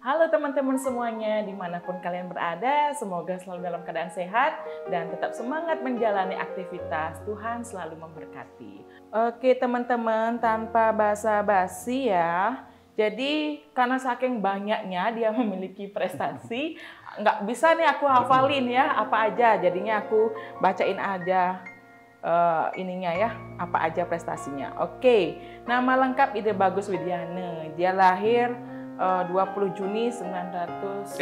Halo teman-teman semuanya, dimanapun kalian berada, semoga selalu dalam keadaan sehat dan tetap semangat menjalani aktivitas. Tuhan selalu memberkati. Oke teman-teman, tanpa basa-basi ya. Jadi karena saking banyaknya dia memiliki prestasi, nggak bisa nih aku hafalin ya apa aja. Jadinya aku bacain aja ininya ya, apa aja prestasinya. Oke, nama lengkap Ide Bagus Widiane. Dia lahir 20 Juni 900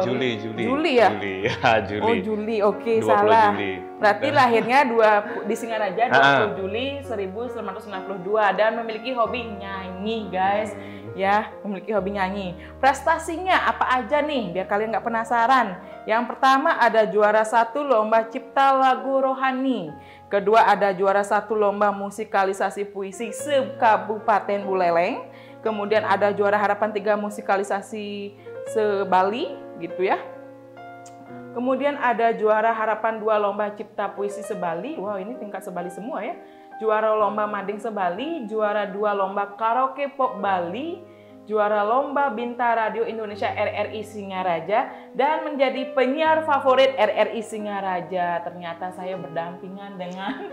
Juli ya? Juli. Oh Juli, oke, salah. Juli. Berarti lahirnya di Singaraja 20 Juli 1992 dan memiliki hobi nyanyi, guys. Ya, memiliki hobi nyanyi. Prestasinya apa aja nih? Biar kalian nggak penasaran. Yang pertama ada juara 1 lomba cipta lagu rohani. Kedua ada juara 1 lomba musikalisasi puisi se-Kabupaten Buleleng. Kemudian ada juara harapan 3 musikalisasi se-Bali gitu ya. Kemudian ada juara harapan 2 lomba cipta puisi se-Bali. Wow, ini tingkat se-Bali semua ya. Juara lomba mading se-Bali, juara 2 lomba karaoke pop Bali, juara lomba Bintang Radio Indonesia RRI Singaraja, dan menjadi penyiar favorit RRI Singaraja. Ternyata saya berdampingan dengan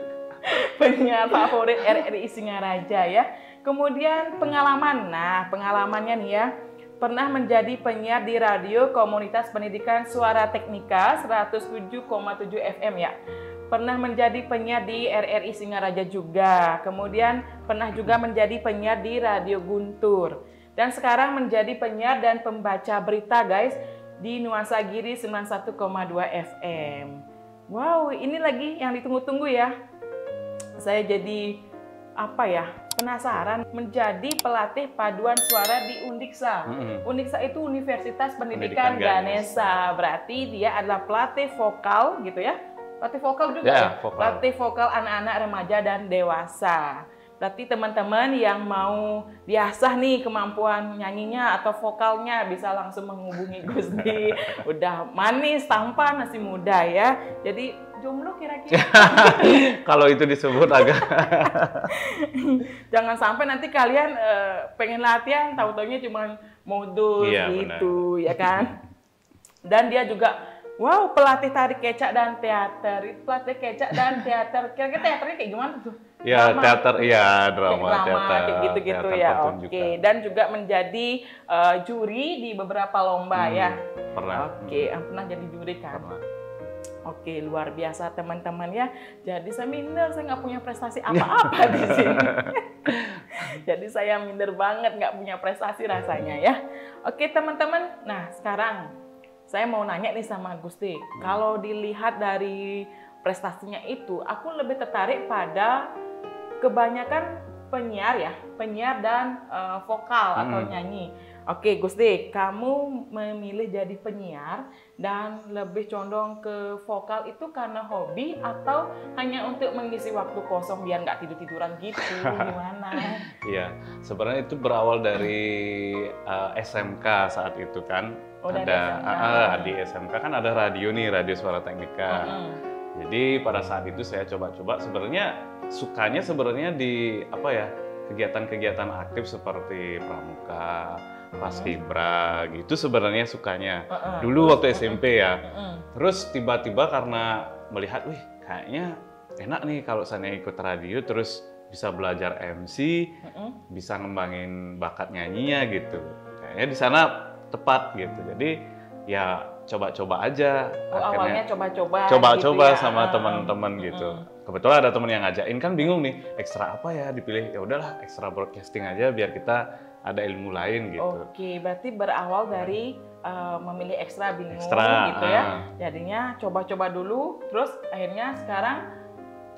penyiar favorit RRI Singaraja ya. Kemudian pengalaman, nah pengalamannya nih ya, pernah menjadi penyiar di radio komunitas pendidikan Suara Teknika 107,7 FM ya. Pernah menjadi penyiar di RRI Singaraja juga. Kemudian pernah juga menjadi penyiar di Radio Guntur. Dan sekarang menjadi penyiar dan pembaca berita guys di Nuansa Giri 91,2 FM. Wow, ini lagi yang ditunggu-tunggu ya. Saya jadi penasaran menjadi pelatih paduan suara di Undiksa. Undiksa itu Universitas Pendidikan Ganesha. Berarti dia adalah pelatih vokal gitu ya. Pelatih vokal juga ya? Vokal. Pelatih vokal anak-anak remaja dan dewasa. Berarti teman-teman yang mau diasah nih kemampuan nyanyinya atau vokalnya bisa langsung menghubungi Gusti. Udah manis, tampan, masih muda ya. Jadi jomblo kira-kira. Kalau itu disebut agak. Jangan sampai nanti kalian pengen latihan, tahu-taunya cuma modus gitu, ya kan? Dan dia juga, wow, pelatih tari kecak dan teater. Pelatih kecak dan teater. Kira-kira teaternya kayak gimana tuh? Ya, teater, ya drama, teater. Kayak gitu-gitu ya. Oke. Dan juga menjadi juri di beberapa lomba ya. Pernah. Oke, pernah jadi juri kan? Pernah. Oke, luar biasa teman-teman ya. Jadi saya minder, saya nggak punya prestasi apa-apa di sini. Jadi saya minder banget, nggak punya prestasi rasanya ya. Oke teman-teman, nah sekarang saya mau nanya nih sama Gusti. Kalau dilihat dari prestasinya itu, aku lebih tertarik pada kebanyakan penyiar dan vokal atau nyanyi. Oke, Gusti, kamu memilih jadi penyiar dan lebih condong ke vokal itu karena hobi atau hanya untuk mengisi waktu kosong biar nggak tidur-tiduran gitu? Gimana? Iya, sebenarnya itu berawal dari SMK saat itu kan. Oh, Di SMK kan ada radio nih, Radio Suara Teknika. Jadi pada saat itu saya coba-coba sebenarnya sukanya di kegiatan-kegiatan aktif seperti pramuka, paskibra gitu sebenarnya sukanya. Dulu waktu SMP ya. Terus tiba-tiba karena melihat, wih kayaknya enak nih kalau saya ikut radio terus bisa belajar MC, bisa ngembangin bakat nyanyinya gitu. Kayaknya di sana tepat gitu. Jadi ya coba-coba aja. Awalnya coba-coba gitu ya. sama teman-teman gitu. Kebetulan ada teman yang ngajakin, kan bingung nih, ekstra apa ya dipilih? Ya udahlah, ekstra broadcasting aja biar kita ada ilmu lain gitu. Oke, berarti berawal dari memilih ekstra bingung gitu ya. Jadinya coba-coba dulu, terus akhirnya sekarang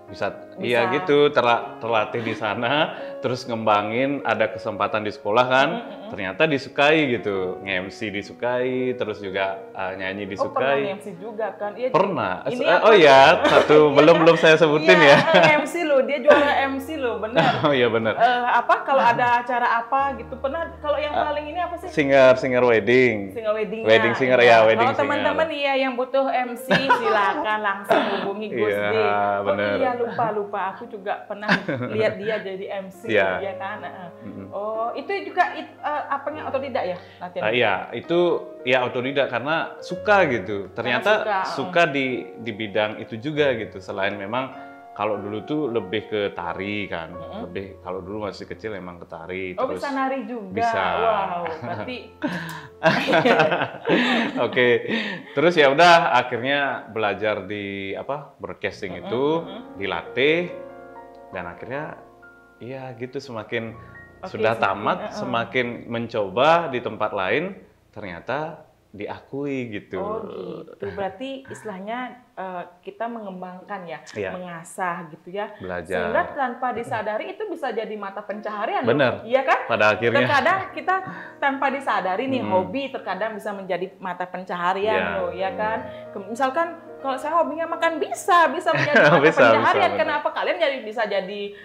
bisa. Iya gitu, terlatih di sana, terus ngembangin, ada kesempatan di sekolah kan, ternyata disukai gitu, nge-MC disukai, terus juga nyanyi disukai. Oh, pernah nge-MC juga kan? Iya, pernah. Oh iya, belum saya sebutin ya. MC loh, dia juara MC loh, benar. Oh iya benar. Kalau ada acara apa gitu, pernah, kalau yang paling ini apa sih? Singer wedding. Wedding singer ya, wedding singer. Kalau teman-teman yang butuh MC, silakan langsung hubungi Gusti. Iya, benar. Oh iya, lupa. Aku juga pernah lihat dia jadi MC. Iya. ya kan. Oh, itu juga apanya otodidak ya latihan? Iya, itu ya otodidak karena suka gitu. Ternyata suka di bidang itu juga gitu. Selain memang kalau dulu tuh lebih ke tari kan, lebih kalau dulu masih kecil emang ke tari. Oh, terus bisa nari juga. Bisa. Wow, berarti. Oke. Terus ya udah akhirnya belajar di broadcasting itu, dilatih dan akhirnya ya gitu semakin sudah tamat, semakin mencoba di tempat lain ternyata diakui gitu. Oh gitu, berarti istilahnya kita mengembangkan ya, mengasah gitu ya. Belajar. Sehingga tanpa disadari itu bisa jadi mata pencaharian. Bener. Iya kan? Pada akhirnya. Terkadang kita tanpa disadari nih hobi terkadang bisa menjadi mata pencaharian loh, ya kan? Misalkan kalau saya hobinya makan bisa menjadi mata pencaharian. Kenapa kalian bisa jadi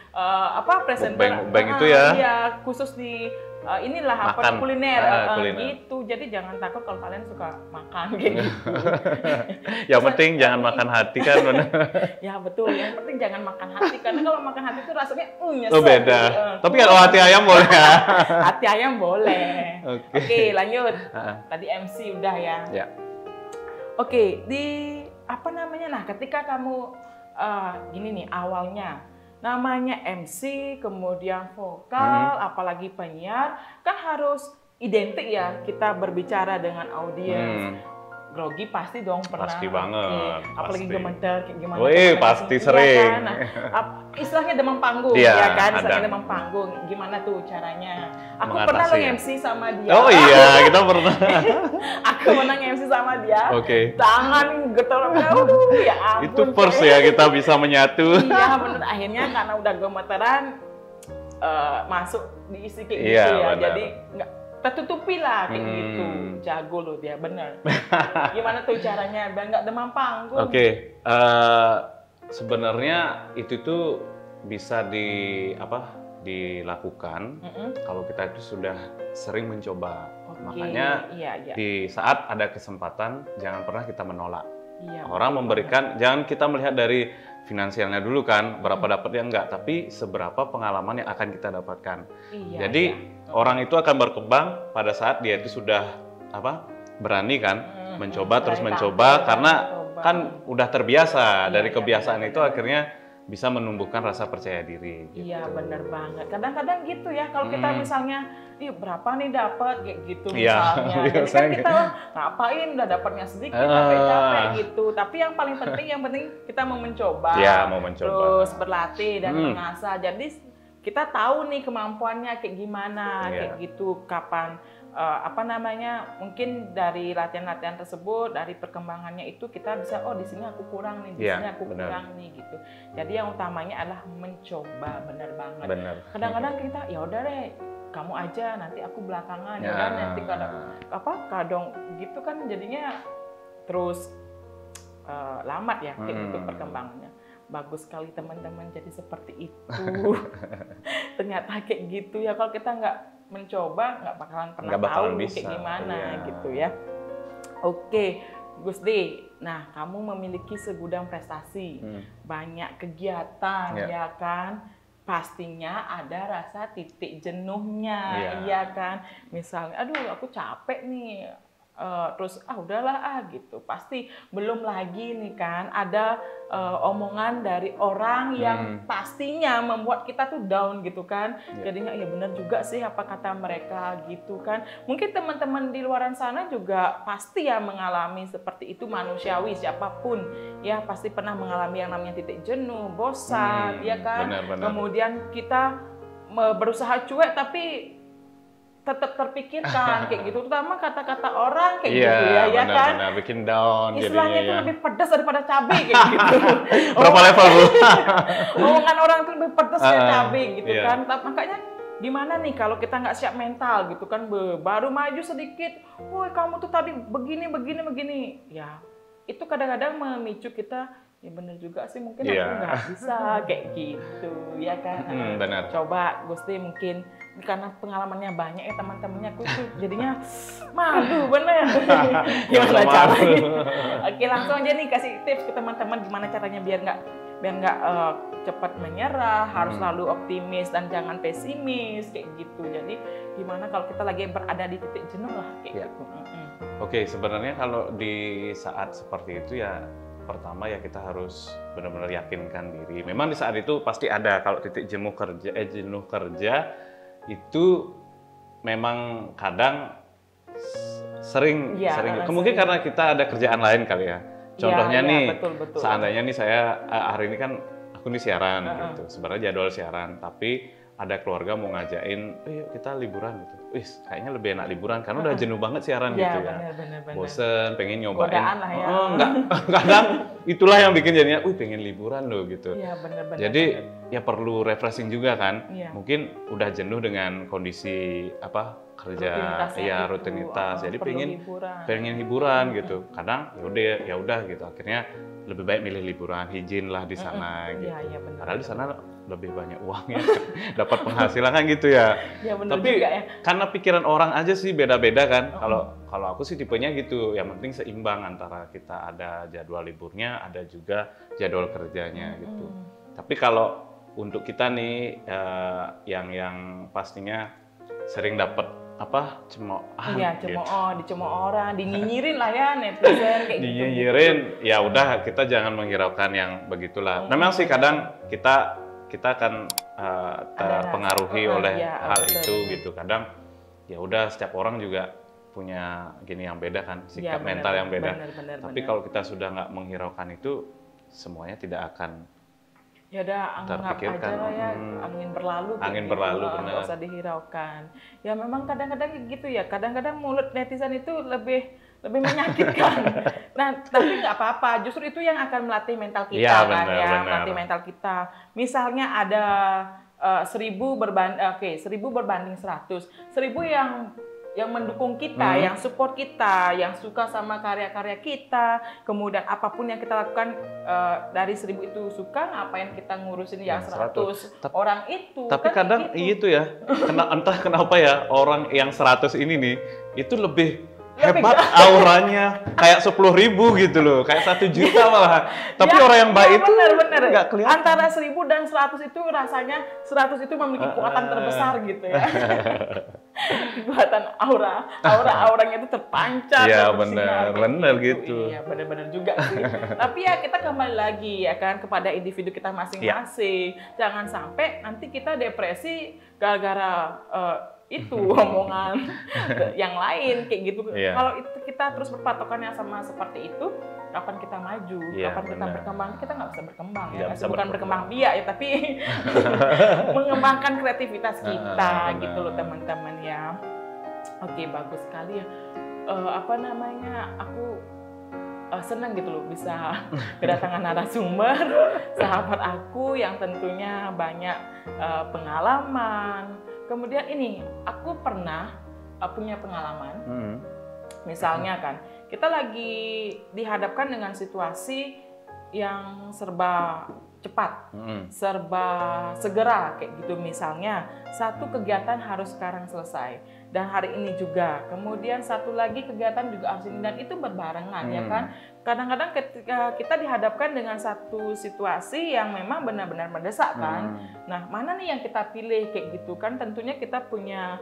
presenter? Bank itu ya? Iya, khusus di inilah makan. Kuliner, kuliner gitu. Jadi jangan takut kalau kalian suka makan gitu. Yang penting jangan makan hati kan. Ya betul, yang penting jangan makan hati karena kalau makan hati itu rasanya nyesel. Oh beda. Tapi kalau hati ayam boleh ya. Hati ayam boleh. Oke, lanjut. Tadi MC udah ya. Ya. Oke, nah ketika kamu gini nih awalnya namanya MC, kemudian vokal, apalagi penyiar, kan harus identik ya kita berbicara dengan audiens. Grogi pasti dong pernah. Pasti banget. Apalagi gemeter kayak gimana. Wih, pasti sering. Kan? Nah, istilahnya demam panggung, ya kan? Istilahnya demam panggung. Gimana tuh caranya? Aku pernah lo MC sama dia. Oh iya, kita pernah. Aku pernah MC sama dia. Oke. Tangan getar, ya ampun. Itu first ya kita bisa menyatu. Iya bener, akhirnya karena udah gemeteran masuk diisi kayak gitu ya. Bener. Jadi nggak tertutupi lah kayak gitu. Jago loh dia, bener. Gimana tuh caranya biar nggak demam panggung? Oke. Sebenarnya itu tuh bisa dilakukan kalau kita itu sudah sering mencoba. Makanya di saat ada kesempatan jangan pernah kita menolak. Orang memberikan, jangan kita melihat dari finansialnya dulu kan, berapa dapatnya enggak, tapi seberapa pengalaman yang akan kita dapatkan. Jadi orang itu akan berkembang pada saat dia itu sudah berani kan, mencoba terus mencoba karena kan udah terbiasa dari kebiasaan itu akhirnya bisa menumbuhkan rasa percaya diri. Gitu. Iya benar banget. Kadang-kadang gitu ya kalau kita misalnya, berapa nih dapat kayak gitu misalnya. Jadi kan kita ngapain udah dapatnya sedikit, capek-capek gitu. Tapi yang paling penting kita mau mencoba. Iya, mau mencoba. Terus berlatih dan mengasah. Jadi kita tahu nih kemampuannya kayak gimana, kayak gitu. Kapan mungkin dari latihan-latihan tersebut, dari perkembangannya itu kita bisa, di sini aku kurang nih, di sini aku kurang nih gitu. Jadi yang utamanya adalah mencoba, benar banget. Kadang-kadang kita ya udah deh, kamu aja nanti aku belakangan, ya kan nanti kadang gitu kan jadinya terus lambat ya kayak gitu perkembangannya. Bagus sekali teman-teman jadi seperti itu. Ternyata kayak gitu ya, kalau kita nggak mencoba nggak bakalan pernah tahu kayak gimana gitu ya. Oke, Gusdi. Nah, kamu memiliki segudang prestasi, banyak kegiatan, ya kan? Pastinya ada rasa titik jenuhnya, iya kan? Misalnya, aduh aku capek nih. Terus udahlah gitu, pasti belum lagi nih kan ada omongan dari orang yang pastinya membuat kita tuh down gitu kan. Jadinya ya benar juga sih apa kata mereka gitu kan. Mungkin teman-teman di luaran sana juga pasti ya mengalami seperti itu, manusiawi siapapun ya pasti pernah mengalami yang namanya titik jenuh, bosan, ya kan. Benar. Kemudian kita berusaha cuek tapi tetap terpikirkan kayak gitu, terutama kata-kata orang kayak gitu ya kan. Benar, bikin down. Istilahnya itu lebih pedas daripada cabai kayak gitu. Berapa level Bu? Omongan orang itu lebih pedas kayak cabai gitu kan. Makanya gimana nih kalau kita nggak siap mental gitu kan, baru maju sedikit, woi kamu tuh tadi begini. Ya itu kadang-kadang memicu kita. Ya bener juga sih, mungkin aku nggak bisa kayak gitu, ya kan. Benar. Coba Gusti mungkin karena pengalamannya banyak ya teman-temannya, aku tuh jadinya malu bener. Gimana caranya? Oke langsung aja nih kasih tips ke teman-teman gimana caranya biar nggak biar nggak cepat menyerah, harus selalu optimis dan jangan pesimis kayak gitu. Jadi gimana kalau kita lagi berada di titik jenuh lah kayak gitu. Oke, sebenarnya kalau di saat seperti itu ya pertama ya kita harus benar-benar yakinkan diri. Memang di saat itu pasti ada kalau titik jenuh kerja itu memang kadang sering mungkin karena kita ada kerjaan lain kali ya. Contohnya nih, betul. Seandainya nih saya hari ini kan aku nih siaran gitu, sebenarnya jadwal siaran, tapi ada keluarga mau ngajain, yuk kita liburan gitu. Kayaknya lebih enak liburan karena udah jenuh banget siaran gitu ya. Bener. Bosen, pengen nyobain. Godaan lah ya. Enggak, kadang itulah yang bikin jadinya, pengen liburan loh gitu. Iya bener. Jadi ya perlu refreshing juga kan. Iya. Mungkin udah jenuh dengan kondisi kerja, rutinitas. Jadi pengen hiburan gitu. Kadang ya udah gitu. Akhirnya lebih baik milih liburan, hijin lah di sana gitu. Iya, bener. Padahal di sana lebih banyak uangnya, dapat penghasilan kan gitu ya. Ya bener tapi juga ya. Karena pikiran orang aja sih beda-beda kan. Kalau aku sih tipenya gitu. Yang penting seimbang antara kita ada jadwal liburnya, ada juga jadwal kerjanya gitu. Tapi kalau untuk kita nih yang pastinya sering dapat cemoohan. Iya, dicemooh orang, dinyinyirin lah ya netizen kayak gitu. Dinyinyirin, ya udah kita jangan menghiraukan yang begitulah. Memang sih kadang kita akan terpengaruhi oleh hal itu gitu. Kadang ya udah setiap orang juga punya yang beda kan, sikap mental yang beda. Tapi kalau kita sudah nggak menghiraukan itu, semuanya tidak akan ya udah anggap aja lah ya, angin berlalu benar, nggak usah dihiraukan. Ya memang kadang-kadang gitu ya, kadang-kadang mulut netizen itu lebih menyakitkan. Nah tapi nggak apa-apa, justru itu yang akan melatih mental kita melatih mental kita. Misalnya ada 1000 berbanding 100, 1000 yang mendukung kita, yang support kita, yang suka sama karya-karya kita, kemudian apapun yang kita lakukan dari 1000 itu suka, ngapain kita ngurusin yang 100 orang itu. Tapi kan kadang itu ya, entah kenapa ya, orang yang 100 ini nih, itu lebih hebat auranya, kayak 10.000 gitu loh, kayak 1 juta malah. Tapi orang yang baik itu nggak kelihatan. Antara 1000 dan 100 itu rasanya 100 itu memiliki kekuatan terbesar gitu ya. Kekuatan auranya itu terpancar. Iya benar gitu. Iya benar juga sih. Tapi ya kita kembali lagi ya kan kepada individu kita masing-masing. Jangan sampai nanti kita depresi gara-gara itu omongan yang lain kayak gitu. Kalau itu kita terus berpatokannya sama seperti itu, kapan kita maju, kapan kita berkembang, kita nggak bisa berkembang ya. Bukan berkembang biak ya, tapi mengembangkan kreativitas kita gitu loh teman-teman ya. Oke, bagus sekali ya. Aku senang gitu loh bisa kedatangan narasumber sahabat aku yang tentunya banyak pengalaman. Kemudian ini aku pernah punya pengalaman. Misalnya kan kita lagi dihadapkan dengan situasi yang serba cepat, serba segera kayak gitu. Misalnya satu kegiatan harus sekarang selesai dan hari ini juga. Kemudian satu lagi kegiatan juga harus ini, dan itu berbarengan ya kan. Kadang-kadang ketika kita dihadapkan dengan satu situasi yang memang benar-benar mendesak kan. Nah, mana nih yang kita pilih kayak gitu kan? Tentunya kita punya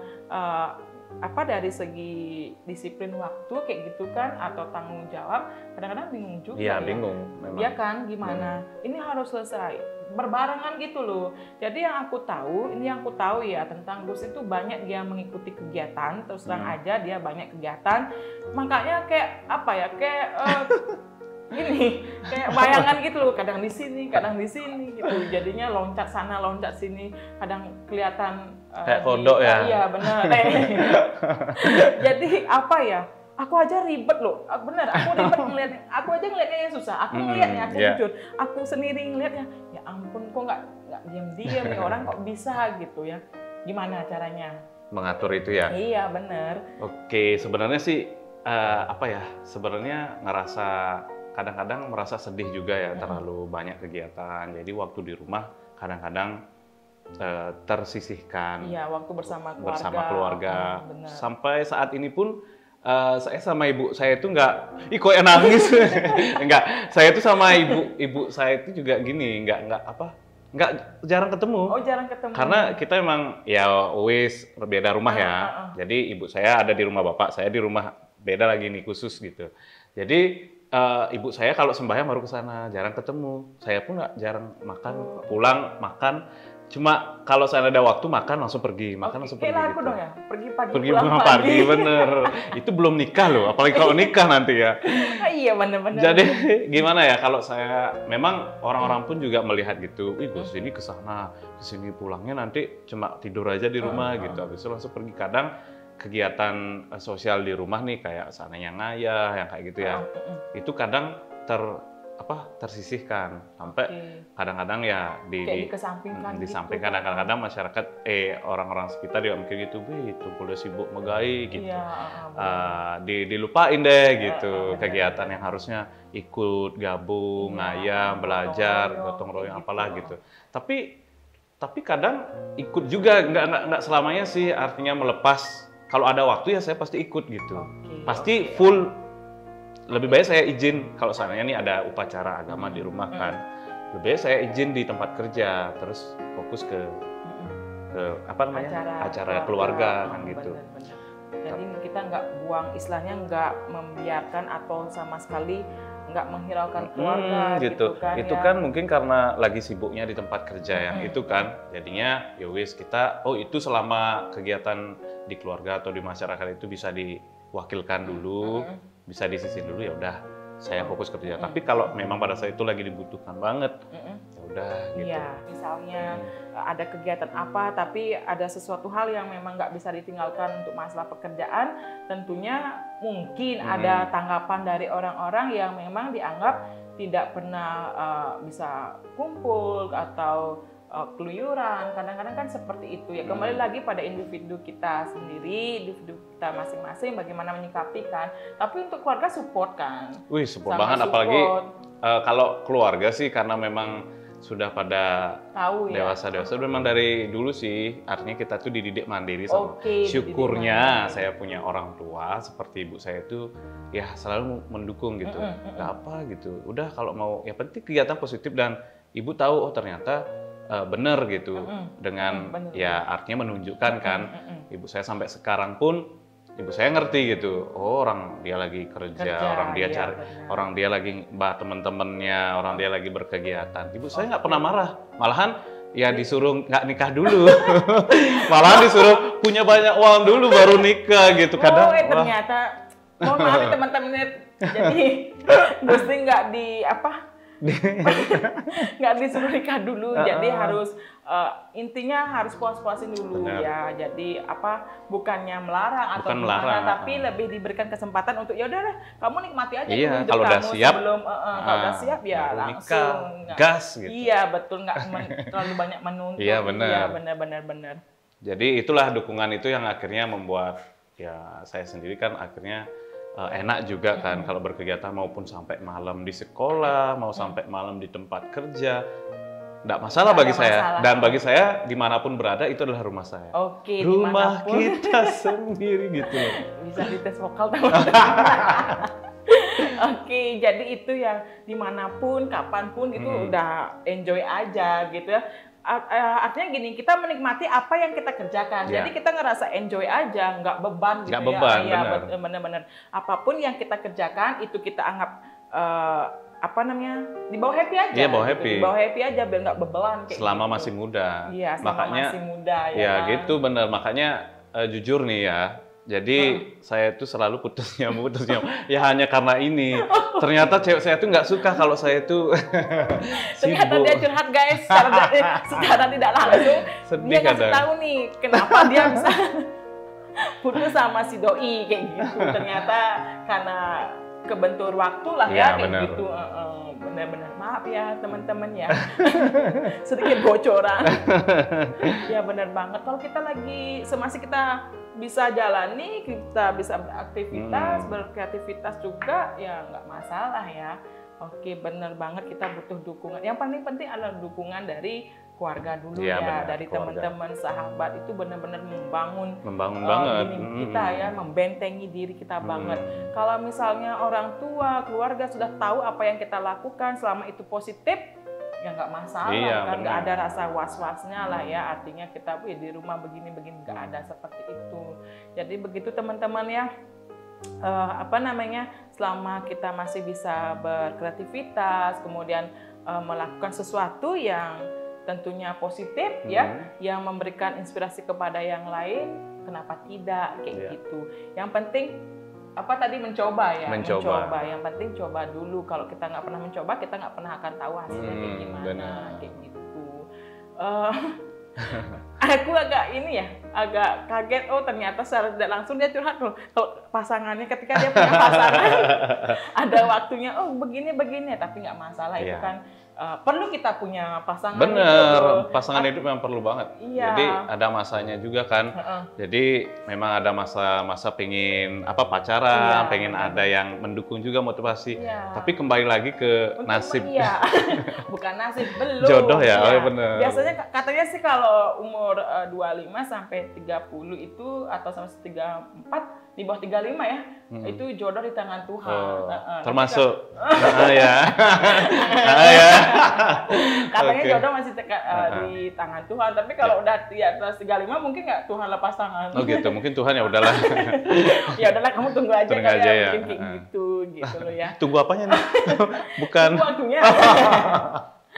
dari segi disiplin waktu kayak gitu kan, atau tanggung jawab. Kadang-kadang bingung juga ya. Bingung memang. Iya kan, gimana? Ini harus selesai. Berbarengan gitu loh. Jadi yang aku tahu ya tentang Gus itu banyak dia mengikuti kegiatan, terus terang aja dia banyak kegiatan. Makanya kayak kayak bayangan gitu loh, kadang di sini gitu. Jadinya loncat sana, loncat sini, kadang kelihatan kayak kodok ya. Iya, benar. Jadi aku aja ribet loh. Bener, aku ribet ngeliatnya. Aku aja ngeliatnya yang susah. Aku ngeliatnya, aku jujur. Aku sendiri ngeliatnya, ya ampun kok nggak diam-diam nih orang kok bisa gitu ya. Gimana caranya? Mengatur itu ya? Iya, bener. Oke, sebenarnya sih sebenarnya kadang-kadang merasa sedih juga ya, terlalu banyak kegiatan. Jadi waktu di rumah kadang-kadang tersisihkan. Iya, waktu bersama keluarga. Sampai saat ini pun Saya sama ibu saya itu nggak, kok ya nangis, enggak. Saya itu sama ibu saya itu juga gini, nggak jarang ketemu. Oh, jarang ketemu. Karena kita emang ya wis beda rumah ya. Jadi ibu saya ada di rumah bapak, saya di rumah beda lagi nih khusus gitu. Jadi ibu saya kalau sembahyang baru ke sana, jarang ketemu. Saya pun nggak jarang makan, pulang makan. Cuma kalau saya ada waktu makan langsung pergi, langsung pergi. Kayak gitu. aku dong ya, pergi pagi Pergi pulang pagi, bener. Itu belum nikah loh, apalagi kalau nikah nanti ya. Iya bener-bener. Jadi gimana ya, kalau saya, memang orang-orang pun juga melihat gitu, bos ini kesana, kesini pulangnya nanti cuma tidur aja di rumah gitu, habis itu langsung pergi. Kadang kegiatan sosial di rumah nih, kayak sananya ngayah, yang kayak gitu ya, itu kadang tersisihkan sampai kadang-kadang ya dikesampingkan disampingkan. gitu. Kadang-kadang masyarakat orang-orang sekitar juga mikir gitu, itu boleh sibuk megai gitu, dilupain deh gitu kegiatan yang harusnya ikut gabung, ngayah, belajar, gotong royong apalah gitu. Tapi kadang ikut juga, nggak selamanya sih, artinya melepas. Kalau ada waktu ya saya pasti ikut gitu, pasti full. Lebih baik saya izin kalau seandainya nih ada upacara agama di rumah kan, lebih baik saya izin di tempat kerja, terus fokus ke acara keluarga kan gitu. Bener. Jadi kita nggak buang, istilahnya nggak membiarkan atau sama sekali nggak menghiraukan keluarga gitu kan. Itu ya. kan mungkin karena lagi sibuknya di tempat kerja yang itu kan, jadinya yowis kita, itu selama kegiatan di keluarga atau di masyarakat itu bisa diwakilkan dulu. Bisa disisin dulu, ya udah saya fokus kerja. Tapi kalau memang pada saat itu lagi dibutuhkan banget, ya udah gitu. Iya, misalnya ada kegiatan apa, tapi ada sesuatu hal yang memang nggak bisa ditinggalkan untuk masalah pekerjaan, tentunya mungkin ada tanggapan dari orang-orang yang memang dianggap tidak pernah bisa kumpul atau keluyuran. Kadang-kadang kan seperti itu ya. Kembali lagi pada individu kita sendiri, individu kita masing-masing bagaimana menyikapi kan. Tapi untuk keluarga support kan. Wih, support banget, apalagi kalau keluarga sih karena memang sudah pada tahu ya. Dewasa. Memang dari dulu sih, artinya kita tuh dididik mandiri sama. Syukurnya saya punya orang tua seperti ibu saya itu ya selalu mendukung gitu. Gak apa gitu. Udah kalau mau, ya penting kegiatan positif, dan ibu tahu ternyata benar gitu, dengan ya artinya menunjukkan kan. Ibu saya sampai sekarang pun ibu saya ngerti gitu, orang dia lagi kerja, orang dia lagi teman-temannya, orang dia lagi berkegiatan. Ibu saya nggak pernah marah, malahan ya disuruh nggak nikah dulu, malahan disuruh punya banyak uang dulu baru nikah gitu. Kadang ternyata mohon maaf teman-teman, jadi Gusti nggak nggak disuruh nikah dulu, jadi harus intinya harus puas-puasin dulu. Ya, jadi bukannya melarang atau gimana, tapi lebih diberikan kesempatan untuk ya udah kamu nikmati aja dulu hidup kalau kamu udah siap, sebelum kalau udah siap ya langsung gas gitu. Iya betul, nggak terlalu banyak menuntut. Iya benar. Iya benar. Jadi itulah dukungan itu yang akhirnya membuat ya saya sendiri kan akhirnya enak juga kan kalau berkegiatan, maupun sampai malam di sekolah, mau sampai malam di tempat kerja, nggak masalah bagi saya. Dan bagi saya dimanapun berada itu adalah rumah saya. Rumah dimanapun. Kita sendiri gitu. Bisa dites vokal teman-teman. Jadi itu yang dimanapun, kapanpun itu udah enjoy aja gitu ya. Artinya gini, kita menikmati apa yang kita kerjakan. Jadi kita ngerasa enjoy aja, nggak beban gitu. Nggak beban, bener-bener. Apapun yang kita kerjakan itu kita anggap dibawa happy aja. Iya, bawa happy. Dibawa happy aja biar nggak beban. Selama gitu. Masih muda. Iya, selama masih muda ya. Ya kan? Gitu bener. Makanya jujur nih ya. Jadi saya tuh selalu putus nyambung. Ya hanya karena ini. Ternyata cewek saya tuh nggak suka kalau saya tuh ternyata dia curhat guys, secara tidak langsung. Dia ngasih tahu nih kenapa dia bisa putus sama si doi kayak gitu. Ternyata karena kebentur waktu lah ya kayak gitu. Benar-benar maaf ya teman-teman ya. Sedikit bocoran. Ya benar banget. Kalau kita lagi semasa kita bisa jalani, kita bisa beraktivitas, berkreativitas juga, ya nggak masalah ya. Oke, benar banget kita butuh dukungan. Yang paling penting adalah dukungan dari keluarga dulu Iya, ya, benar, dari keluarga. teman-teman, sahabat itu benar-benar membangun banget. diri kita ya, membentengi diri kita banget. Kalau misalnya orang tua, keluarga sudah tahu apa yang kita lakukan selama itu positif, ya nggak masalah Iya, kan, nggak benar. ada rasa was-wasnya lah ya. Artinya kita di rumah begini-begini nggak ada seperti itu. Jadi begitu teman-teman ya. Selama kita masih bisa berkreativitas, kemudian melakukan sesuatu yang tentunya positif ya, yang memberikan inspirasi kepada yang lain, kenapa tidak kayak gitu. Yang penting mencoba ya, mencoba. Yang penting coba dulu. Kalau kita nggak pernah mencoba, kita nggak pernah akan tahu hasilnya kayak gimana, kayak gitu. Aku agak kaget. Oh ternyata secara tidak langsung dia curhat loh. Kalau pasangannya ketika dia punya pasangan, ada waktunya. Oh begini, tapi nggak masalah itu kan. Perlu kita punya pasangan. Bener, pasangan hidup memang perlu banget. Iya. Jadi ada masanya juga kan. Jadi memang ada masa pengen pacaran, pengen ada yang mendukung juga motivasi. Tapi kembali lagi ke nasib. Iya. Bukan nasib, belum. Jodoh ya, oh bener. Biasanya katanya sih kalau umur 25 sampai 30 itu atau sampai 34 di bawah 35 ya, itu jodoh di tangan Tuhan. Termasuk katanya jodoh masih di tangan Tuhan, tapi kalau udah di atas 35 mungkin nggak Tuhan lepas tangan. Oh gitu, mungkin Tuhan ya udahlah. Ya udahlah, kamu tunggu aja ya. Mungkin kayak gitu loh ya. Tunggu apanya nih? Bukan. Tunggu waktunya.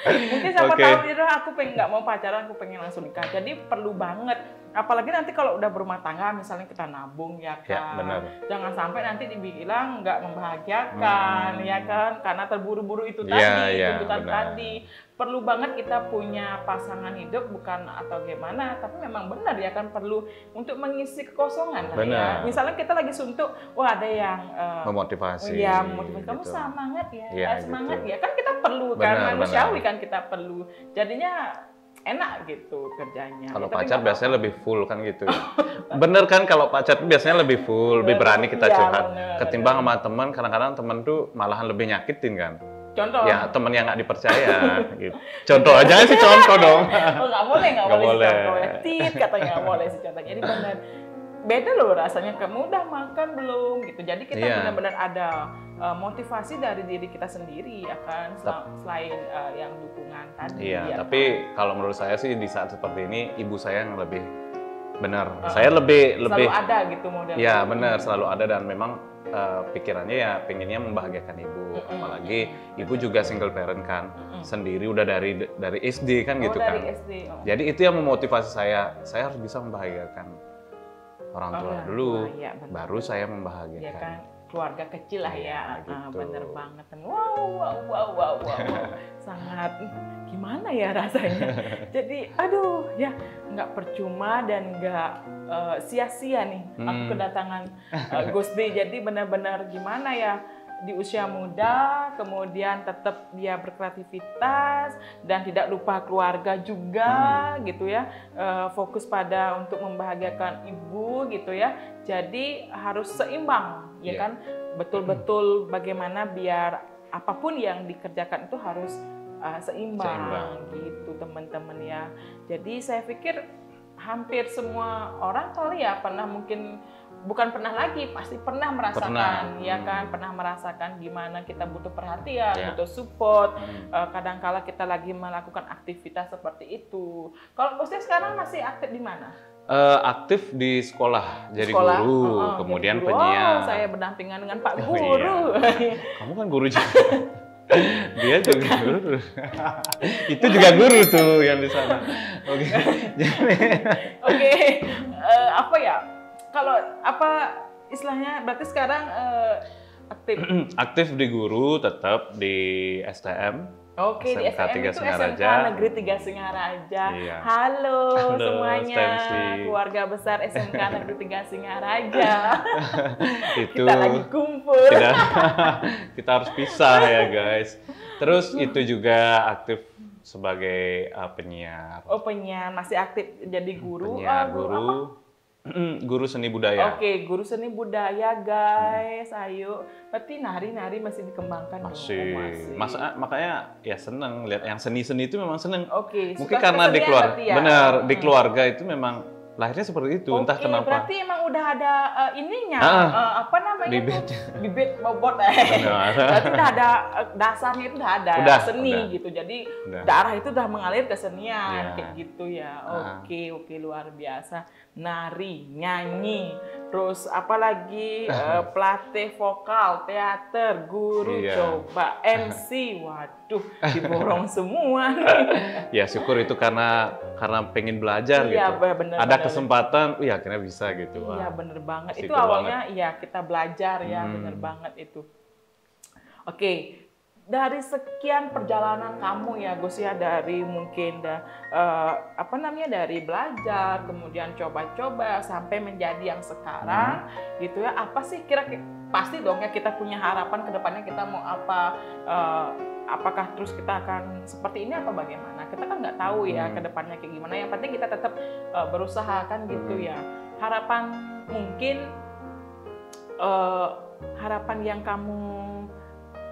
Mungkin siapa tahu dia aku nggak mau pacaran, aku pengen langsung nikah. Jadi perlu banget. Apalagi nanti kalau udah berumah tangga, misalnya kita nabung ya kan. Ya, benar. Jangan sampai nanti dibilang nggak membahagiakan ya kan, karena terburu-buru itu tuntutan tadi. Perlu banget kita punya pasangan hidup, bukan atau gimana, tapi memang benar ya kan, perlu untuk mengisi kekosongan lah ya. Misalnya kita lagi suntuk, ada yang memotivasi. Iya, memotivasi kamu gitu. Semangat Gitu. ya. Kan kita perlu kan, manusiawi kan kita perlu. Jadinya enak gitu kerjanya. Kalau pacar biasanya lebih full kan gitu ya. Bener kan, kalau pacar tuh biasanya lebih full, lebih berani kita curhat. Ketimbang sama teman, kadang-kadang teman tuh malahan lebih nyakitin kan. Contoh? Ya teman yang nggak dipercaya gitu. Contoh, jangan sih contoh dong. Nggak boleh contoh ya. Katanya nggak boleh sih contoh. Jadi benar beda loh rasanya, kamu udah makan belum gitu. Jadi kita benar-benar ada motivasi dari diri kita sendiri ya kan, selain yang dukungan tadi. Iya, tapi kalau menurut saya sih di saat seperti ini ibu saya yang lebih benar. Saya lebih selalu ada gitu modelnya. Iya benar, selalu ada, dan memang pikirannya ya pengennya membahagiakan ibu. Apalagi ibu juga single parent kan, sendiri udah dari SD kan gitu kan. SD. Jadi itu yang memotivasi saya harus bisa membahagiakan orang tua dulu, baru saya membahagiakan. Ya kan, keluarga kecil lah ya. Gitu. Bener banget. Wow. Sangat gimana ya rasanya. Jadi aduh ya, nggak percuma dan nggak sia-sia nih aku kedatangan Gus D. Jadi benar-benar gimana ya, di usia muda, kemudian tetap dia berkreativitas dan tidak lupa keluarga juga gitu ya, fokus pada untuk membahagiakan ibu gitu ya. Jadi harus seimbang ya kan, betul-betul bagaimana biar apapun yang dikerjakan itu harus seimbang gitu teman-teman ya. Jadi saya pikir hampir semua orang kali ya bukan pernah lagi, pasti pernah merasakan ya kan, pernah merasakan gimana kita butuh perhatian, butuh support, kadang-kala kita lagi melakukan aktivitas seperti itu. Kalau Gusnya sekarang masih aktif di mana? Aktif di sekolah, jadi guru, kemudian penyiar. Saya berdampingan dengan Pak Guru. Kamu kan guru juga. Dia juga guru. Itu juga guru tuh yang di sana. Oke. Apa ya? Kalau istilahnya berarti sekarang aktif? Aktif di guru, tetap di STM. Oke, di STM itu SMK Negeri 3 Singaraja. Iya. Halo semuanya, keluarga besar SMK Negeri 3 Singaraja. Itu kita lagi kumpul. Kita harus pisah ya guys. Terus itu juga aktif sebagai penyiar. Oh penyiar, masih aktif jadi guru. Penyiar, guru. Guru seni budaya. Oke, guru seni budaya guys, ayo. Berarti nari-nari masih dikembangkan dong? Masih. Makanya ya seneng lihat yang seni-seni itu memang seneng. Oke, mungkin karena di keluarga, ya? benar di keluarga itu memang lahirnya seperti itu, entah kenapa. Berarti emang udah ada ininya, apa namanya bibit bobot. Berarti udah ada dasarnya itu udah ada seni gitu. Jadi darah itu udah mengalir ke senian kayak gitu ya. Oke, luar biasa. Nari, nyanyi, terus apalagi pelatih vokal, teater, guru, coba MC, waduh, diborong semua. Ya syukur itu karena pengen belajar gitu. Bener, ada kesempatan, akhirnya bisa gitu. Iya bener banget. Itu awalnya kita belajar ya, bener banget itu. Oke. Dari sekian perjalanan kamu ya Gus ya, dari mungkin dari belajar, kemudian coba-coba sampai menjadi yang sekarang gitu ya, apa sih kira-kira, pasti dong ya kita punya harapan ke depannya kita mau apa, apakah terus kita akan seperti ini apa bagaimana, kita kan nggak tahu ya ke depannya kayak gimana, yang penting kita tetap berusaha kan gitu ya. Harapan mungkin harapan yang kamu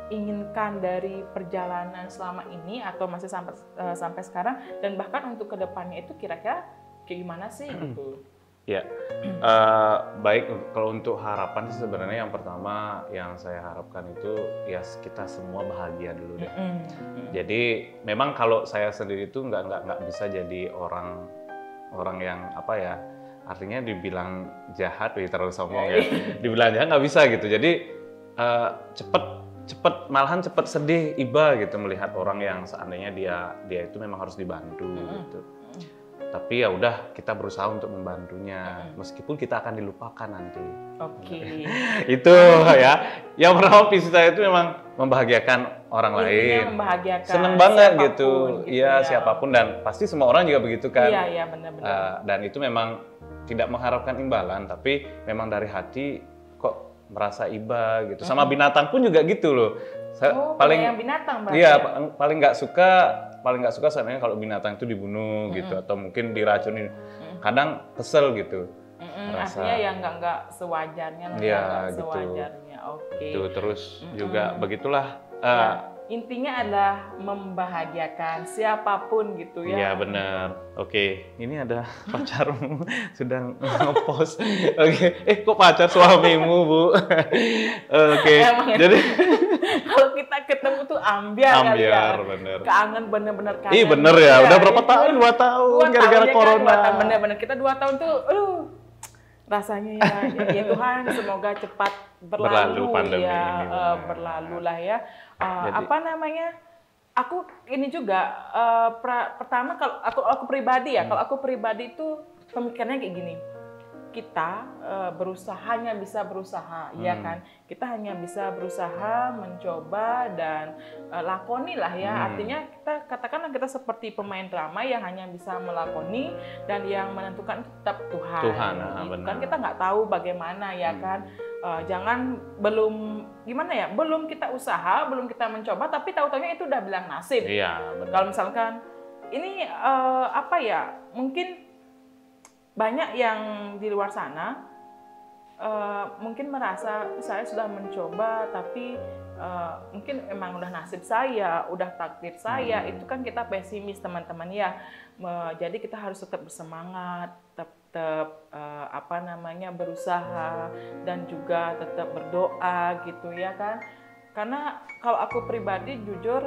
inginkan dari perjalanan selama ini atau masih sampai sekarang, dan bahkan untuk kedepannya itu kira-kira kayak gimana sih gitu? Ya, baik, kalau untuk harapan sih sebenarnya yang pertama yang saya harapkan itu ya kita semua bahagia dulu deh. Jadi memang kalau saya sendiri itu nggak bisa jadi orang yang apa ya, artinya dibilang jahat, terlalu sombong ya, dibilang jahat nggak bisa gitu. Jadi malahan cepet sedih, iba gitu melihat orang yang seandainya dia itu memang harus dibantu gitu. Tapi ya udah, kita berusaha untuk membantunya meskipun kita akan dilupakan nanti. Oke. Itu ya. Yang pertama visi saya itu memang membahagiakan orang lain. Membahagiakan. Seneng banget siapapun, gitu. Iya, siapapun, dan pasti semua orang juga begitu kan. Iya, benar-benar. Dan itu memang tidak mengharapkan imbalan, tapi memang dari hati kok merasa iba gitu. Sama binatang pun juga gitu loh. Paling yang binatang berarti. Iya, paling nggak suka sebenarnya kalau binatang itu dibunuh gitu, atau mungkin diracunin. Kadang kesel gitu. Artinya yang nggak sewajarnya, sewajarnya. Oke. Itu terus juga begitulah. Intinya adalah membahagiakan siapapun gitu ya. Iya benar. Oke, ini ada pacarmu sedang ngepost. Oke, kok pacar suamimu, Bu? Oke. Jadi kalau kita ketemu tuh ambiar kali ya. Bener. Kangen, bener-bener kangen. Ih bener ya, udah berapa tahun? 2 tahun gara-gara corona. Bener-bener kita 2 tahun tuh, rasanya ya Tuhan semoga cepat berlalu pandemi ya, ini, berlalu lah ya. Aku ini juga pertama kalau aku pribadi ya, kalau aku pribadi itu pemikirannya kayak gini. Kita hanya bisa berusaha, ya kan? Kita hanya bisa berusaha, mencoba dan lakoni lah ya. Artinya katakanlah kita seperti pemain drama yang hanya bisa melakoni, dan yang menentukan itu tetap Tuhan. Kan kita nggak tahu bagaimana ya kan. Belum kita usaha, belum kita mencoba, tapi tahu-taunya itu udah bilang nasib. Iya. Kalau misalkan ini mungkin banyak yang di luar sana mungkin merasa saya sudah mencoba, tapi mungkin emang udah nasib saya, udah takdir saya. Itu kan kita pesimis teman-teman ya. Jadi kita harus tetap bersemangat, tetap berusaha, dan juga tetap berdoa gitu ya kan. Karena kalau aku pribadi jujur,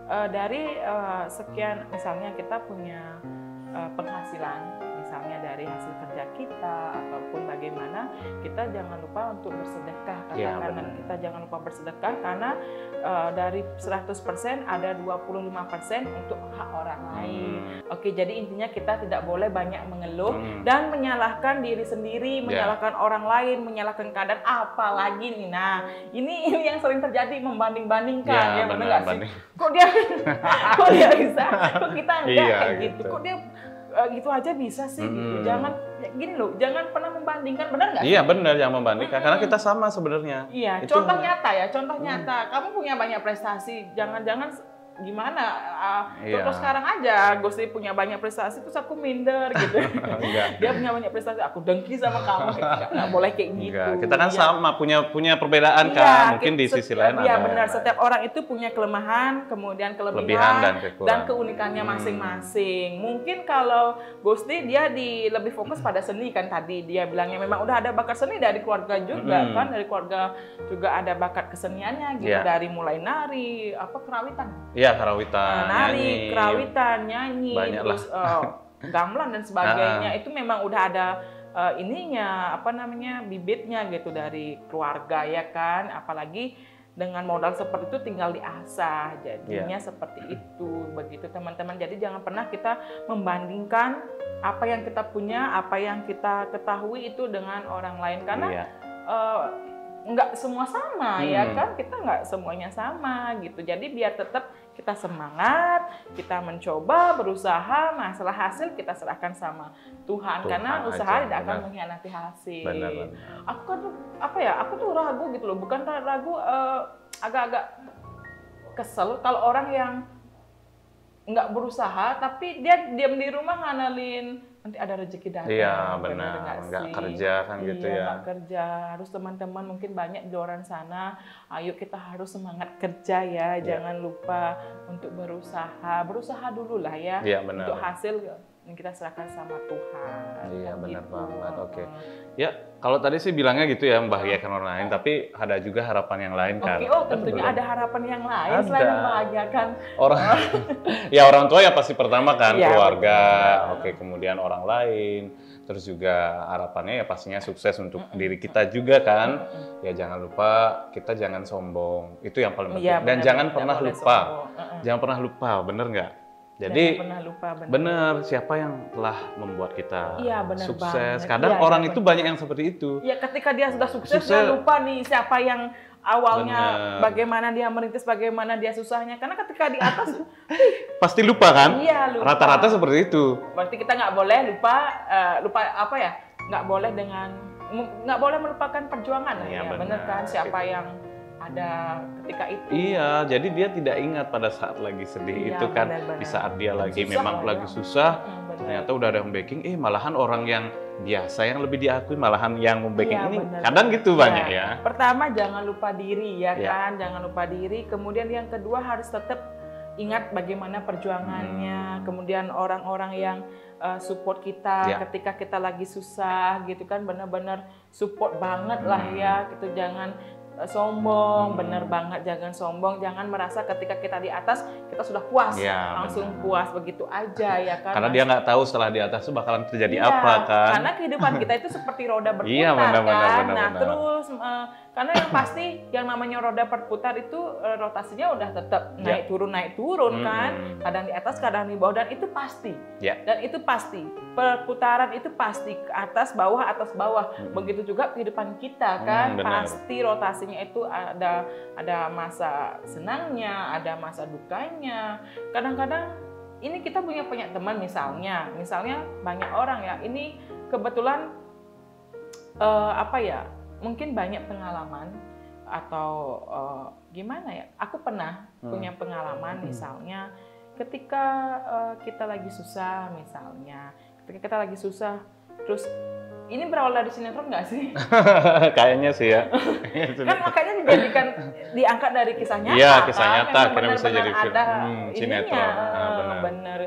dari sekian, misalnya kita punya penghasilan, misalnya dari hasil kerja kita ataupun bagaimana, kita jangan lupa untuk bersedekah. Karena kita jangan lupa bersedekah, karena dari 100% ada 25% untuk hak orang lain. Oke, jadi intinya kita tidak boleh banyak mengeluh dan menyalahkan diri sendiri, menyalahkan orang lain, menyalahkan keadaan, apalagi nih. Nah, ini yang sering terjadi, membanding-bandingkan, benar nggak sih? Kok dia bisa, kok kita enggak kayak gitu. Kok dia gitu aja bisa sih gitu. Jangan gini loh, jangan pernah membandingkan, benar nggak sih? Iya benar, jangan membandingkan, karena kita sama sebenarnya. Iya, contoh nyata. Kamu punya banyak prestasi, jangan gimana? Iya. Contoh sekarang aja, Gusti punya banyak prestasi, terus aku minder gitu. Dia punya banyak prestasi, aku dengki sama kamu. Nggak boleh kayak gitu. Enggak. Kita kan sama, punya perbedaan Iya, kan. Mungkin di sisi lain iya ada. benar, setiap orang itu punya kelemahan, kemudian Kelebihan kelebihan dan dan kekurangan. keunikannya masing-masing. Mungkin kalau Gusti dia lebih fokus pada seni kan tadi dia bilangnya memang udah ada bakat seni dari keluarga juga kan, dari keluarga juga ada bakat keseniannya gitu, Iya. dari mulai nari, kerawitan. Iya, karawitan, Nari, nyanyi. kerawitan, nyanyi, Banyak terus gamelan dan sebagainya. Itu memang udah ada ininya, bibitnya gitu dari keluarga ya kan. Apalagi dengan modal seperti itu tinggal diasah, jadinya seperti itu. Begitu teman-teman. Jadi jangan pernah kita membandingkan apa yang kita punya, apa yang kita ketahui itu dengan orang lain karena nggak semua sama ya kan, kita nggak semuanya sama gitu. Jadi biar tetap kita semangat, kita mencoba, berusaha, masalah hasil kita serahkan sama Tuhan karena usaha tidak akan mengkhianati hasil. Benar. Aku kan aku tuh ragu gitu loh, bukan ragu, agak-agak kesel kalau orang yang nggak berusaha tapi dia diam di rumah nganalin nanti ada rezeki datang. Iya benar, nggak kerja kan gitu ya. Nggak kerja, harus teman-teman mungkin banyak di luar sana. Ayo kita harus semangat kerja ya, jangan lupa untuk berusaha dulu lah ya. Iya benar. Untuk hasil yang kita serahkan sama Tuhan. Iya benar gitu. banget. Oke. Ya kalau tadi sih bilangnya gitu ya, membahagiakan orang lain, tapi ada juga harapan yang lain kan. Oke, tentunya ada harapan yang lain selain membahagiakan orang. Ya orang tua ya pasti pertama kan, ya, keluarga. Oke, kemudian orang lain. Terus juga harapannya ya pastinya sukses untuk diri kita juga kan. Ya jangan lupa kita jangan sombong. Itu yang paling penting. Ya, dan jangan pernah lupa. Jangan pernah lupa, bener nggak? Jadi benar siapa yang telah membuat kita sukses. Kadang orang itu banyak yang seperti itu. Ya ketika dia sudah sukses dia lupa nih siapa yang awalnya bagaimana dia merintis, bagaimana dia susahnya. Karena ketika di atas pasti lupa kan? Iya, lupa. Rata-rata seperti itu. Berarti kita nggak boleh lupa nggak boleh melupakan perjuangan ya benar kan, siapa yang ada ketika itu. Iya, jadi dia tidak ingat pada saat lagi sedih itu kan, bener. Di saat dia lagi susah, memang lagi susah, ternyata udah ada yang backing, malahan orang yang biasa yang lebih diakui, malahan yang membacking ini bener. Kadang gitu banyak ya. Pertama jangan lupa diri ya kan, jangan lupa diri. Kemudian yang kedua harus tetap ingat bagaimana perjuangannya, kemudian orang-orang yang support kita ketika kita lagi susah gitu kan, benar-benar support banget lah ya gitu. Jangan sombong, bener banget, jangan sombong, jangan merasa ketika kita di atas kita sudah puas, langsung puas begitu aja ya kan. Karena dia nggak tahu setelah di atas itu bakalan terjadi apa kan. Karena kehidupan kita itu seperti roda berputar kan. Benar. Terus karena yang pasti yang namanya roda berputar itu rotasinya udah tetap naik turun kan. Kadang di atas, kadang di bawah, dan itu pasti. Dan itu pasti. Perputaran itu pasti atas bawah. Begitu juga kehidupan kita kan. Pasti rotasinya itu ada masa senangnya, ada masa dukanya. Kadang-kadang ini kita punya banyak teman misalnya banyak orang ya. Ini kebetulan mungkin banyak pengalaman atau gimana ya? Aku pernah punya pengalaman misalnya ketika kita lagi susah terus ini berawal dari sinetron nggak sih? Kayaknya sih ya. Kan makanya diangkat dari kisah nyata. Iya, kisah nyata. Karena bisa jadi ada sinetron. Bener.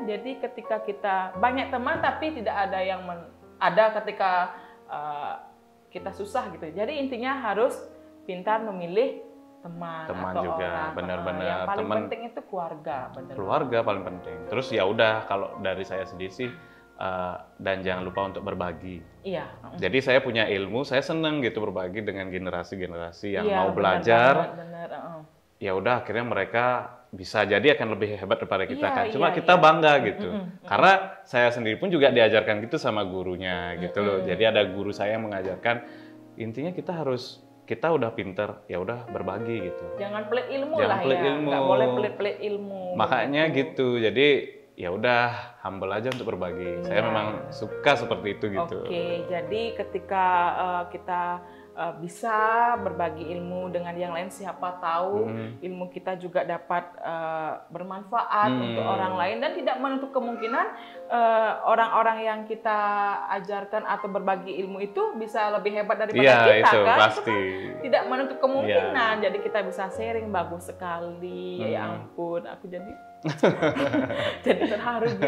Jadi ketika kita banyak teman tapi tidak ada yang ada ketika kita susah gitu. Jadi intinya harus pintar memilih teman atau juga, orang. benar-benar. Yang paling penting itu keluarga. Keluarga paling penting. Terus ya udah, kalau dari saya sendiri sih, dan jangan lupa untuk berbagi. Iya. Jadi saya punya ilmu, saya seneng gitu berbagi dengan generasi-generasi yang mau belajar. Ya udah, akhirnya mereka bisa jadi akan lebih hebat daripada kita kan. Cuma kita bangga gitu. Karena saya sendiri pun juga diajarkan gitu sama gurunya gitu loh. Jadi ada guru saya yang mengajarkan, intinya kita udah pinter, ya udah berbagi gitu. Jangan pelit ilmu lah ya. Nggak boleh pelit-pelit ilmu. Makanya gitu. Jadi ya udah, humble aja untuk berbagi. Saya memang suka seperti itu gitu. Oke, jadi ketika kita bisa berbagi ilmu dengan yang lain, siapa tahu ilmu kita juga dapat bermanfaat untuk orang lain, dan tidak menutup kemungkinan orang-orang yang kita ajarkan atau berbagi ilmu itu bisa lebih hebat daripada kita, itu kan? pasti. Itu kan tidak menutup kemungkinan. Jadi kita bisa sharing, bagus sekali. Ya ampun, aku jadi terharu gitu.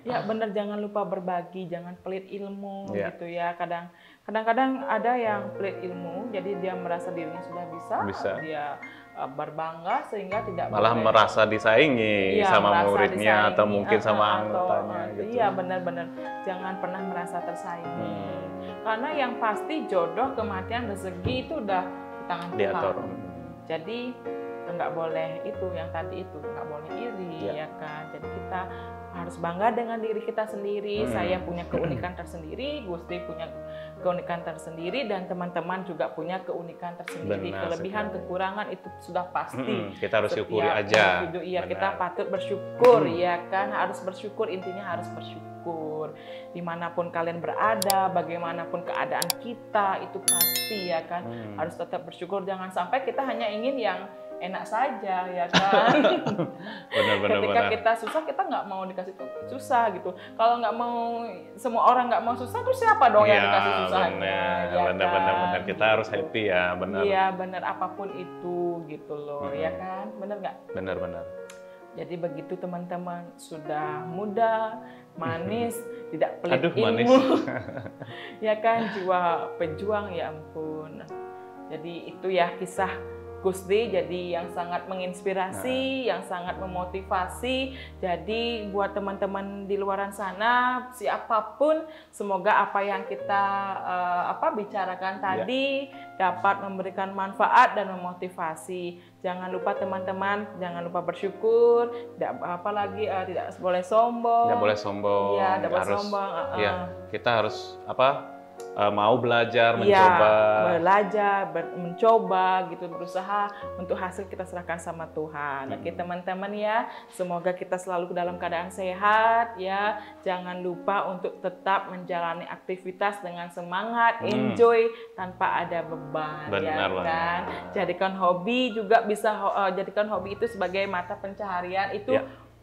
Ya benar, jangan lupa berbagi, jangan pelit ilmu gitu ya. Kadang-kadang ada yang pelit ilmu, jadi dia merasa dirinya sudah bisa. Dia berbangga sehingga tidak malah boleh, merasa disaingi sama muridnya atau mungkin sama anggotanya gitu. Iya, benar-benar jangan pernah merasa tersaingi. Karena yang pasti jodoh, kematian, rezeki itu udah di tangan Tuhan. Jadi nggak boleh itu, yang tadi itu nggak boleh iri, ya kan. Jadi kita harus bangga dengan diri kita sendiri. Saya punya keunikan tersendiri, Gusti punya keunikan tersendiri, dan teman-teman juga punya keunikan tersendiri. Kelebihan, kekurangan itu sudah pasti. Kita harus syukuri aja. Iya, kita patut bersyukur, ya kan. Harus bersyukur, intinya harus bersyukur. Dimanapun kalian berada, bagaimanapun keadaan kita, itu pasti, ya kan. Harus tetap bersyukur. Jangan sampai kita hanya ingin yang enak saja, ya kan. Ketika kita susah, kita nggak mau dikasih susah gitu. Kalau nggak mau, semua orang nggak mau susah, terus siapa dong yang dikasih susahnya? Benar. Kita harus happy, ya, benar. Iya, benar, apapun itu gitu loh, ya kan. Benar nggak? Benar. Jadi begitu teman-teman, sudah muda, manis, tidak pelit ilmu. Manis. Ya kan, jiwa pejuang, ya ampun. Jadi itu ya kisah Gusti, jadi yang sangat menginspirasi, yang sangat memotivasi. Jadi buat teman-teman di luaran sana, siapapun, semoga apa yang kita bicarakan tadi dapat memberikan manfaat dan memotivasi. Jangan lupa teman-teman, jangan lupa bersyukur, tidak boleh sombong. Tidak boleh sombong. Iya, tidak boleh sombong. Kita harus mau belajar, mencoba. Mencoba gitu, berusaha untuk hasil kita serahkan sama Tuhan. Oke teman-teman ya, semoga kita selalu dalam keadaan sehat ya. Jangan lupa untuk tetap menjalani aktivitas dengan semangat, enjoy tanpa ada beban. Benar, ya kan. Jadikan hobi juga bisa, jadikan hobi itu sebagai mata pencaharian itu.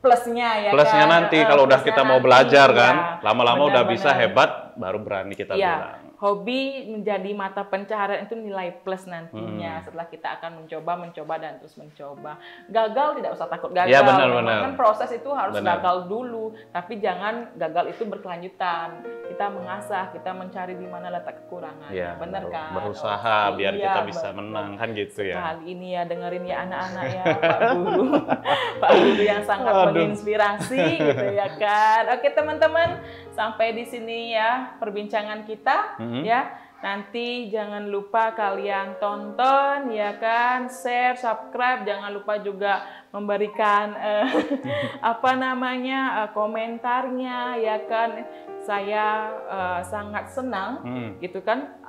Plusnya, ya plusnya kan? Nanti kalau udah kita mau belajar kan, lama-lama udah bisa hebat, baru berani kita bilang. Hobi menjadi mata pencaharian itu nilai plus nantinya setelah kita akan mencoba dan terus mencoba. Gagal tidak usah takut gagal. Ya, benar. Kan proses itu harus gagal dulu, tapi jangan gagal itu berkelanjutan. Kita mengasah, kita mencari di mana letak kekurangan. Ya, benar kan? Berusaha biar kita bisa menang kan gitu ya. Kali ini ya dengerin ya anak-anak ya, Pak Guru. Pak Guru yang sangat menginspirasi gitu ya kan. Oke teman-teman, sampai di sini ya perbincangan kita. Ya, nanti jangan lupa kalian tonton, ya kan, share, subscribe, jangan lupa juga memberikan komentarnya, ya kan. Saya sangat senang gitu kan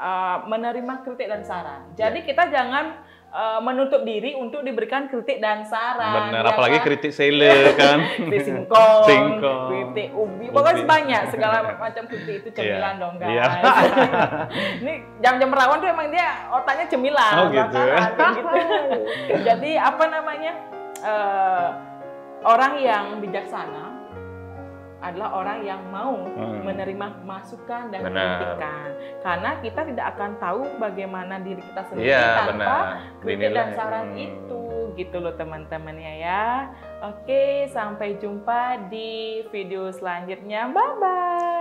menerima kritik dan saran. Jadi kita jangan menutup diri untuk diberikan kritik dan saran. Benar, ya apalagi kan? Kritik sele kan. Kritik singkong, kritik ubi, pokoknya banyak segala macam kritik itu cemilan dong guys. Ini jam-jam rawan tuh emang dia otaknya cemilan. Oh gitu. Gitu. Jadi orang yang bijaksana adalah orang yang mau menerima masukan dan kritikan. Karena kita tidak akan tahu bagaimana diri kita sendiri tanpa kritik dan saran itu, gitu loh teman-teman ya. Oke, sampai jumpa di video selanjutnya. Bye-bye.